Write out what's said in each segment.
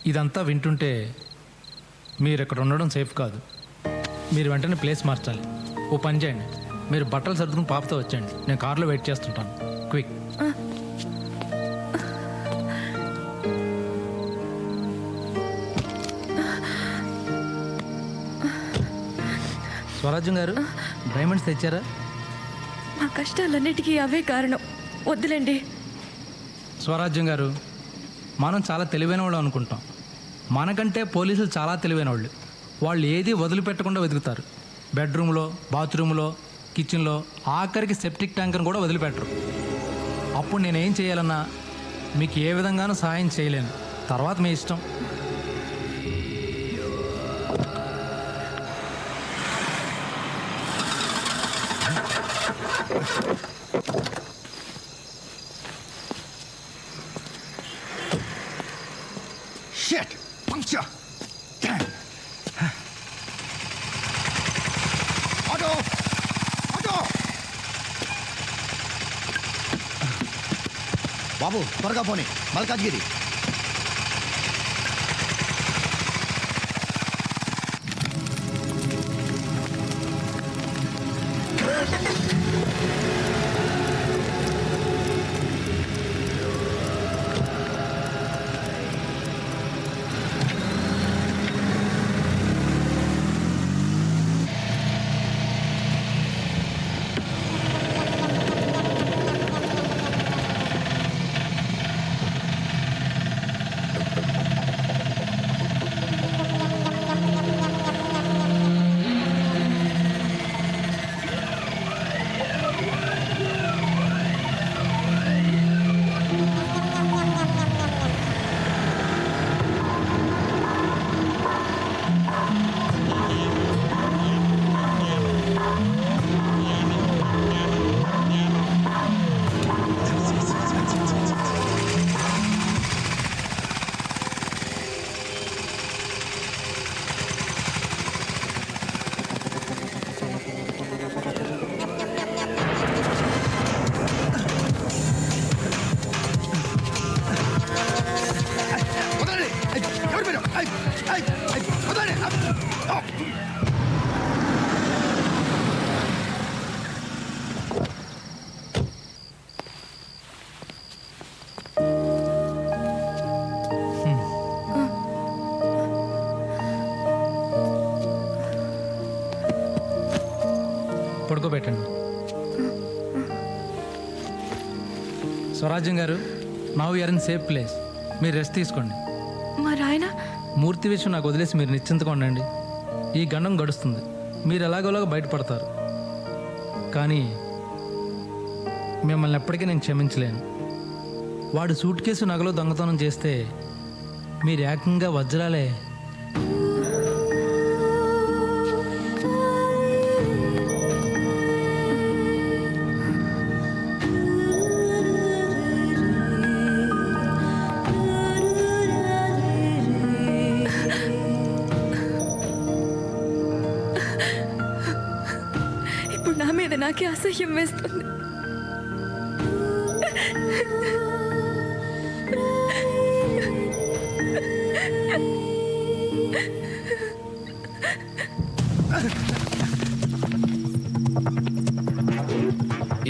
ఇదంతా వింటుంటే మీరు ఇక్కడ ఉండడం సేఫ్ కాదు. మీరు వెంటనే ప్లేస్ మార్చాలి. ఓ పని చేయండి, మీరు బట్టలు సర్దుకుని పాపతో వచ్చేయండి. నేను కార్లో వెయిట్ చేస్తుంటాను. క్విక్. స్వరాజ్యం గారు, డైమండ్స్ తెచ్చారా? మా కష్టాలన్నిటికీ అవే కారణం. వద్దులేండి. స్వరాజ్యం గారు, మనం చాలా తెలివైన వాళ్ళు అనుకుంటాం. మనకంటే పోలీసులు చాలా తెలివైన వాళ్ళు. వాళ్ళు ఏది వదిలిపెట్టకుండా వెతుకుతారు. బెడ్రూమ్లో, బాత్రూంలో, కిచెన్లో, ఆఖరికి సెప్టిక్ ట్యాంకర్ని కూడా వదిలిపెట్టరు. అప్పుడు నేనేం చేయాలన్నా మీకు ఏ విధంగానూ సహాయం చేయలేను. తర్వాత మీ ఇష్టం. Shit! Puncture! Damn! Auto! Auto! బాబు త్వరగా పోనీ, మల్కాజ్గిరి. పడుకోబెట్టండి. స్వరాజ్యం గారు, now you are in safe place. మీరు రెస్ట్ తీసుకోండి. మరి ఆయన మూర్తి విషయం నాకు వదిలేసి మీరు నిశ్చింతగా ఉండండి. ఈ గండం గడుస్తుంది, మీరు ఎలాగోలాగా బయటపడతారు. కానీ మిమ్మల్ని ఎప్పటికీ నేను క్షమించలేను. వాడు సూట్ కేసు నగలో దొంగతనం చేస్తే మీరు ఏకంగా వజ్రాలే. ఇప్పుడు నా మీద నాకే అసహ్యం వేస్తుంది.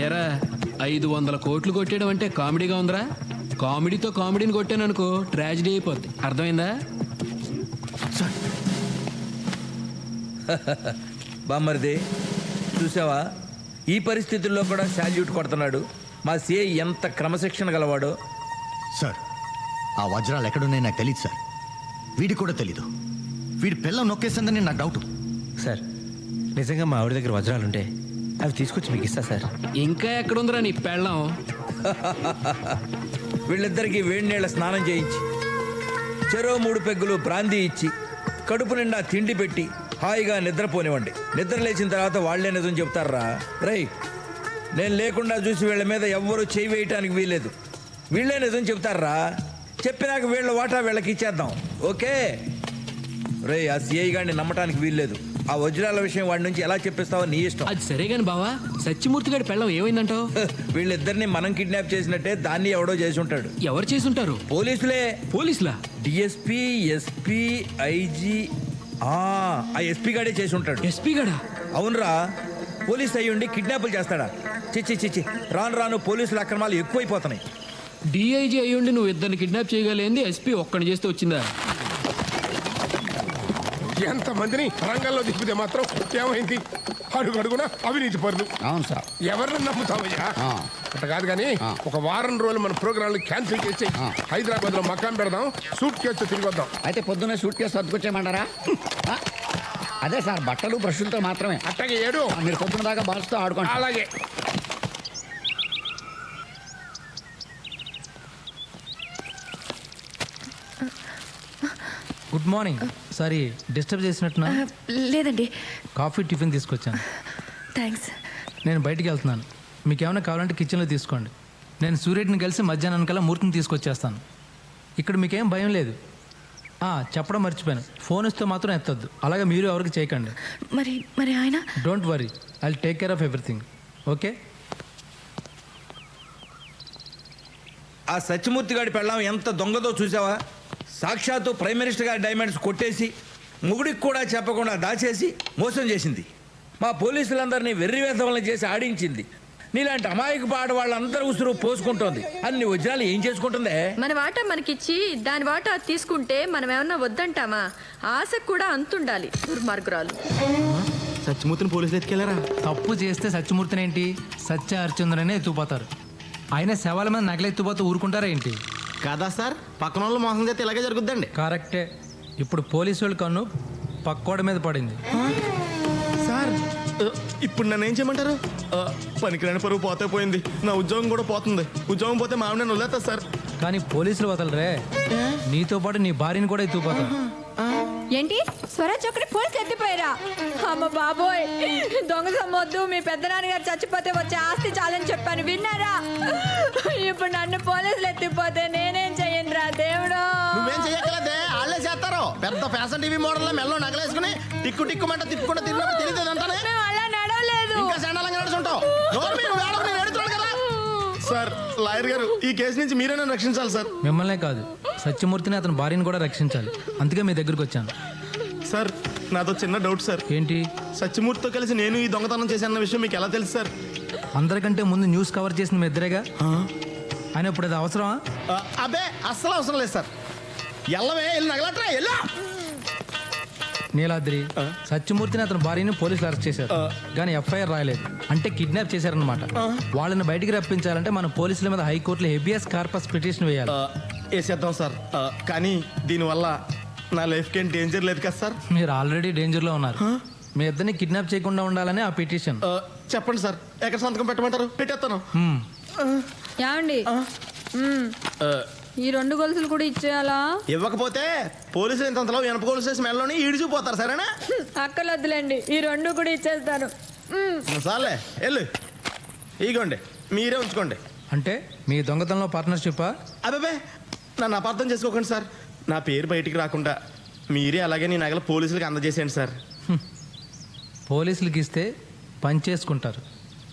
ఎరా 500 కోట్లు కొట్టేయడం అంటే కామెడీగా ఉందిరా. కామెడీతో కామెడీని కొట్టాననుకో ట్రాజిడీ అయిపోద్ది. అర్థమైందా? బామ్మరిది, చూసావా, ఈ పరిస్థితుల్లో కూడా శాల్యూట్ కొడుతున్నాడు. మా సిఐ ఎంత క్రమశిక్షణ గలవాడో. సార్, ఆ వజ్రాలు ఎక్కడున్నాయి నాకు తెలియదు సార్. వీడికి కూడా తెలీదు. వీడి పిల్లం నొక్కేసిందని నా డౌట్. సార్, నిజంగా మా ఆవిడ దగ్గర వజ్రాలుంటే అవి తీసుకొచ్చి మీకు ఇస్తా సార్. ఇంకా ఎక్కడుందిరా నీ పెళ్ళం? వీళ్ళిద్దరికీ వేడి నీళ్ళ స్నానం చేయించి, చెరో 3 పెగ్గులు బ్రాందీ ఇచ్చి, కడుపు నిండా తిండి పెట్టి హాయిగా నిద్రపోనివ్వండి. నిద్ర లేచిన తర్వాత వాళ్లే నిజం చెప్తారా. రై, నేను లేకుండా చూసి వీళ్ళ మీద ఎవ్వరూ చేయి వేయటానికి వీల్లేదు. వీళ్ళే నిజం చెప్తారా. చెప్పినాక వీళ్ళ వాటా వీళ్ళకి ఇచ్చేద్దాం. ఓకే రై, ఆ సిఐ గారిని నమ్మటానికి వీల్లేదు. ఆ వజ్రాల విషయం వాడి నుంచి ఎలా చెప్పిస్తావో నీ ఇష్టం. అది సరే గాని బావా, సత్యమూర్తి గారి పెళ్ళం ఏమైందంటావు? వీళ్ళిద్దరిని మనం కిడ్నాప్ చేసినట్టే దాన్ని ఎవడో చేసి ఉంటాడు. ఎవరు చేసి ఉంటారు? పోలీసులే. పోలీసులా? DSP, SP, IG. ఆ ఎస్పీ గాడే చేసి ఉంటాడు. ఎస్పీ గడా? అవునరా, పోలీస్ అయ్యి ఉండి కిడ్నాపులు చేస్తాడా? చిచ్చి చిచ్చి, రాను రాను పోలీసుల అక్రమాలు ఎక్కువైపోతున్నాయి. డిఐజీ అయ్యుండి నువ్వు ఇద్దరిని కిడ్నాప్ చేయగలిగింది ఎస్పీ ఒక్కడిని చేస్తే వచ్చిందా? ఎంతమందిని రంగంలో దిగితే మాత్రం ఏమైంది? అడుగడుగునా అవినీతి పరులు. అవును సార్. ఎవరిని నమ్ముతావయ్యా? అట్ట కాదు కానీ ఒక వారం రోజులు మన ప్రోగ్రాంలు క్యాన్సిల్ చేసి హైదరాబాద్ లో మకాం పెడదాం, సూట్ కేసు తిరిగి వద్దాం. అయితే పొద్దున్నే సూట్ కేసు సర్దుకొచ్చేయమంటారా? అదే సార్, బట్టలు బ్రష్లతో మాత్రమే. అట్టగే ఏడు. మీరు పొద్దున దాకా బాల్స్తో ఆడుకోండి. అలాగే. Good morning. సారీ డిస్టర్బ్ చేసినట్టున్నా. లేదండి, కాఫీ టిఫిన్ తీసుకొచ్చాను. థ్యాంక్స్. నేను బయటికి వెళ్తున్నాను. మీకు ఏమైనా కావాలంటే కిచెన్లో తీసుకోండి. నేను సూర్యుడిని కలిసి మధ్యాహ్నానికల్లా మూర్తిని తీసుకొచ్చేస్తాను. ఇక్కడ మీకేం భయం లేదు. చెప్పడం మర్చిపోయాను, ఫోన్ ఇస్తే మాత్రం ఎత్తద్దు. అలాగే మీరు ఎవరికి చేయకండి. మరి మరి ఆయన? Don't worry, I take care of everything. Okay? ఆ సత్యమూర్తి గారి పెళ్ళాం ఎంత దొంగదో చూసావా? సాక్షాత్తు ప్రైమ్ మినిస్టర్ గారి డైమండ్స్ కొట్టేసి మొగుడికి కూడా చెప్పకుండా దాచేసి మోసం చేసింది. మా పోలీసులందరినీ వెర్రివేధవలను చేసి ఆడించింది. నీలాంటి అమాయక పాట వాళ్ళందరూ ఉసురు పోసుకుంటోంది. అన్ని వజ్రాలు ఏం చేసుకుంటుందే? మన వాటా మనకిచ్చి దాని వాటా తీసుకుంటే మనం ఏమన్నా వద్దంటామా? ఆశకు కూడా అంతుండాలి. దుర్మార్గురాలు. సత్యమూర్తిని పోలీసులు ఎత్తుకెళ్ళారా? తప్పు చేస్తే సత్యమూర్తిని ఏంటి, సత్య హరిచంద్రనే ఎత్తుకుపోతారు. ఆయన శవాల మీద నగలెత్తుపోతే ఊరుకుంటారా ఏంటి? కాదా సార్, పక్కన వాళ్ళు మోసం చేస్తే ఇలాగే జరుగుద్దండి. కరెక్టే. ఇప్పుడు పోలీసు వాళ్ళ కన్ను పక్కోడ మీద పడింది. సార్ ఇప్పుడు నన్ను ఏం చేయమంటారు? పనికిరాని పరువు పోతే పోయింది, నా ఉద్యోగం కూడా పోతుంది. ఉద్యోగం పోతే మా ఆవిడ నన్ను వదిలేస్తా సార్. కానీ పోలీసులు వదలరే, నీతో పాటు నీ భార్యని కూడా ఎత్తుకుపోతారు. ఏంటి స్వరాజ్ ఒకటి పోలీసు ఎత్తిపోయారా? అమ్మ బాబోయ్, దొంగ సమ్మొద్దు. మీ పెద్దనాన్నగారు చచ్చిపోతే వచ్చే ఆస్తి చాలని చెప్పాను, విన్నారా? ఇప్పుడు నన్ను పోలీసులు ఎత్తిపోతే నేనేం చెయ్యనురా దేవుడు? నువ్వేం చెయ్యగలదే, వాళ్ళే చేస్తారు. పెద్ద ఫ్యాషన్ టీవీ మోడల్ మెల్లో నగలేసుకుని టిక్కు టిక్కుమంట తిప్పుకుంటూ తిరిగినప్పుడు తెలియదు అంటానే. మేము అలా నడవలేదు. ఇంకా చండాలంగా నడుచుంటావు. సార్, లాయర్ గారు, ఈ కేసు నుంచి మీరే నన్ను రక్షించాలి సార్. మిమ్మల్నే కాదు, సత్యమూర్తిని అతని భార్యని కూడా రక్షించాలి. అందుకే మీ దగ్గరికి వచ్చాను. సార్, నాతో చిన్న డౌట్ సార్. ఏంటి? సత్యమూర్తితో కలిసి నేను ఈ దొంగతనం చేశాన్న విషయం మీకు ఎలా తెలుసు సార్? అందరికంటే ముందు న్యూస్ కవర్ చేసిన మీ ఇద్దరేగా. ఆయన ఇప్పుడు అది అవసరమా? అబ్బే, అస్సలు అవసరం లేదు సార్. ఎల్లవే, వెళ్ళి నగలట్రా, ఎల్లా. నీలాద్రి, సత్యమూర్తిని అతని భార్యని పోలీసులు అరెస్ట్ చేశారు, కానీ ఎఫ్ఐఆర్ రాయలేదు. అంటే కిడ్నాప్ చేశారనమాట. వాళ్ళని బయటికి రప్పించాలంటే మన పోలీసుల మీద హైకోర్టులో హెబియస్ కార్పస్ పిటిషన్ వేయాలి. వేసేద్దాం సార్. కానీ దీనివల్ల నా లైఫ్కి ఏం డేంజర్ లేదు కదా సార్? మీరు ఆల్రెడీ డేంజర్లో ఉన్నారు. మీ ఇద్దరిని కిడ్నాప్ చేయకుండా ఉండాలని ఆ పిటిషన్. చెప్పండి సార్, ఎక్కడ సంతకం పెట్టమంటారు? పెట్టేస్తాను. ఏమండి, ఈ 2 గొలుసులు కూడా ఇచ్చేయాలా? ఇవ్వకపోతే పోలీసులు ఇంతలో వెనప గొలుసు చేసి మెల్లోని ఈడిచిపోతారు. సరేనా? అక్కర్లేదులేండి, ఈ 2 కూడా ఇచ్చేస్తాను. సార్లే, వెళ్ళు. ఇగోండి, మీరే ఉంచుకోండి. అంటే మీ దొంగతనంలో పార్ట్నర్షిప్పా? అబ్బాబే, నన్ను అపార్థం చేసుకోకండి సార్. నా పేరు బయటికి రాకుండా మీరే అలాగే నీ నగలు పోలీసులకు అందజేసేయండి సార్. పోలీసులకి ఇస్తే పని చేసుకుంటారు.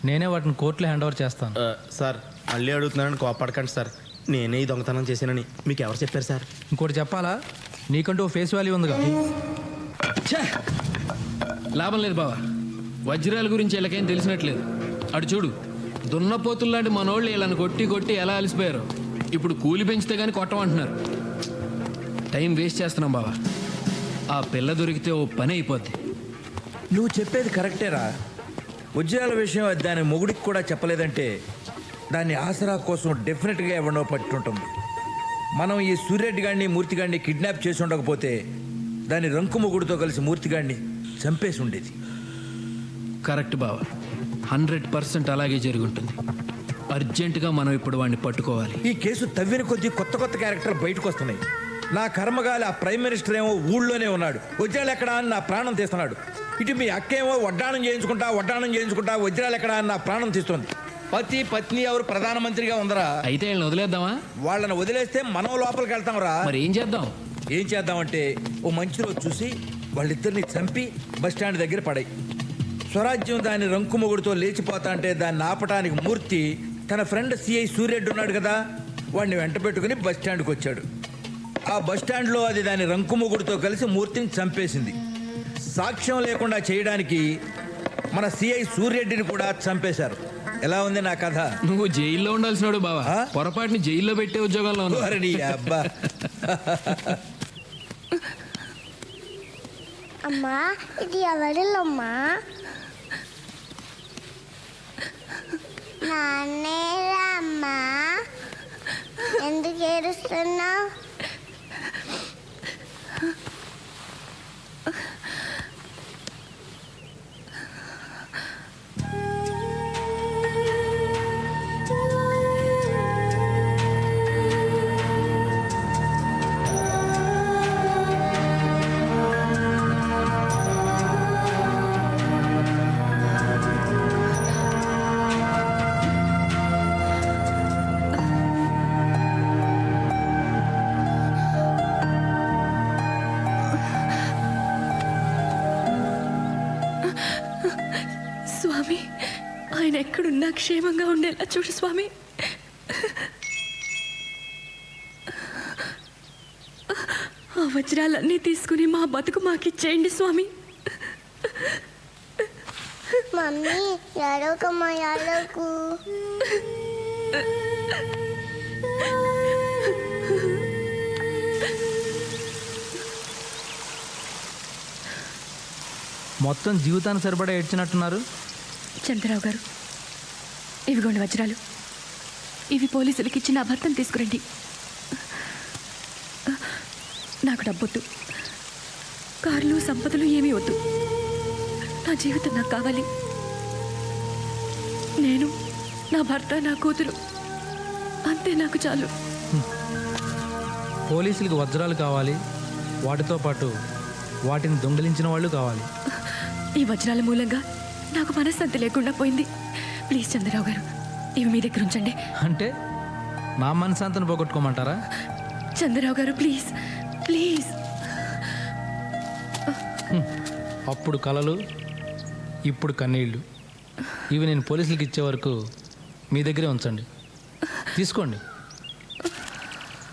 నేనే వాటిని కోర్టులో హ్యాండ్ ఓవర్ చేస్తాను. సార్, మళ్ళీ అడుగుతున్నానని కోపడకండి సార్. నేనే ఈ దొంగతనం చేశానని మీకు ఎవరు చెప్పారు సార్? ఇంకోటి చెప్పాలా? నీకంటూ ఫేస్ వాల్యూ ఉందిగా. ఛే! లాభం లేదు బావా, వజ్రాల గురించి వీళ్ళకేం తెలిసినట్లేదు. అటు చూడు, దున్నపోతులు లాంటి మనోళ్ళు వీళ్ళని కొట్టి కొట్టి ఎలా అలసిపోయారు. ఇప్పుడు కూలి పెంచితే కానీ కొట్టమంటున్నారు. టైం వేస్ట్ చేస్తున్నాం బావా. ఆ పిల్ల దొరికితే ఓ పని అయిపోద్ది. నువ్వు చెప్పేది కరెక్టేరా. వజ్రాల విషయం అది దాని మొగుడికి కూడా చెప్పలేదంటే దాన్ని ఆసరా కోసం డెఫినెట్గా ఎవరినో పట్టుంటుంది. మనం ఈ సూర్యరెడ్డి గారిని, మూర్తి గారిని కిడ్నాప్ చేసి ఉండకపోతే దాని రంకు మొగుడితో కలిసి మూర్తి గారిని చంపేసి ఉండేది. కరెక్ట్ బావా, 100% అలాగే జరుగుంటుంది. అర్జెంటుగా మనం ఇప్పుడు వాడిని పట్టుకోవాలి. ఈ కేసు తవ్విన కొద్దీ కొత్త కొత్త క్యారెక్టర్లు బయటకు వస్తున్నాయి. నా కర్మగాలి ఆ ప్రైమ్ మినిస్టర్ ఏమో ఊళ్ళోనే ఉన్నాడు, వజ్రాలు ఎక్కడా అని నా ప్రాణం తీస్తున్నాడు. ఇటు మీ అక్క ఏమో వడ్డాణం చేయించుకుంటా వజ్రాలు ఎక్కడా అని నా ప్రాణం తీస్తుంది. పతి పత్ని ఎవరు ప్రధానమంత్రిగా ఉందరా? అయితే వీళ్ళని వదిలేద్దామా? వాళ్ళని వదిలేస్తే మనం లోపలికి వెళ్తాం రా. మరి ఏం చేద్దాం? ఏం చేద్దామంటే ఓ మంచి రోజు చూసి వాళ్ళిద్దరిని చంపి బస్టాండ్ దగ్గర పడాయి. స్వరాజ్యం దాని రంకు మొగుడుతో లేచిపోతా అంటే దాన్ని ఆపటానికి మూర్తి తన ఫ్రెండ్ సిఐ సూర్యరెడ్డి ఉన్నాడు కదా, వాడిని వెంట పెట్టుకుని బస్టాండ్కి వచ్చాడు. ఆ బస్టాండ్లో అది దాని రంకు మొగుడుతో కలిసి మూర్తిని చంపేసింది. సాక్ష్యం లేకుండా చేయడానికి మన సిఐ సూర్యరెడ్డిని కూడా చంపేశారు. ఎలా ఉంది నా కథ? నువ్వు జైల్లో ఉండాల్సినాడు బావా, ఆ? పొరపాటుని జైల్లో పెట్టే ఉద్యోగంలో ఉన్నావు. ఓరి నీ అబ్బా. అమ్మా ఇది ఎవరిల్లమ్మా? నాన్నేరా అమ్మా, ఎందుకు ఏడుస్తున్నావు? స్వామి, ఆయన ఎక్కడున్నా క్షేమంగా ఉండేలా చూడు స్వామి. ఆ వజ్రాలన్నీ తీసుకుని మా బతుకు మాకిచ్చేయండి స్వామి. మమ్మీ ఎడవకమ్మా, ఎడవకు. మొత్తం జీవితాన్ని సరిపడా ఏడ్చినట్టున్నారు. చంద్రరావు గారు, ఇవిగోండి వజ్రాలు. ఇవి పోలీసులకి ఇచ్చి నా భర్తను తీసుకురండి. నాకు డబ్బొద్దు, కార్లు సంపదలు ఏమీ వద్దు. నా జీవితం నాకు కావాలి. నేను, నా భర్త, నా కూతురు, అంతే నాకు చాలు. పోలీసులకి వజ్రాలు కావాలి, వాటితో పాటు వాటిని దొంగిలించిన వాళ్ళు కావాలి. ఈ వజ్రాల మూలంగా నాకు మనశ్శాంతి లేకుండా పోయింది. ప్లీజ్ చంద్రరావు గారు, ఇవి మీ దగ్గర ఉంచండి. అంటే నా మనశాంతిని పోగొట్టుకోమంటారా? చంద్రరావు గారు ప్లీజ్ ప్లీజ్. అప్పుడు కలలు, ఇప్పుడు కన్నీళ్ళు. ఇవి నేను పోలీసులకి ఇచ్చే వరకు మీ దగ్గరే ఉంచండి. తీసుకోండి.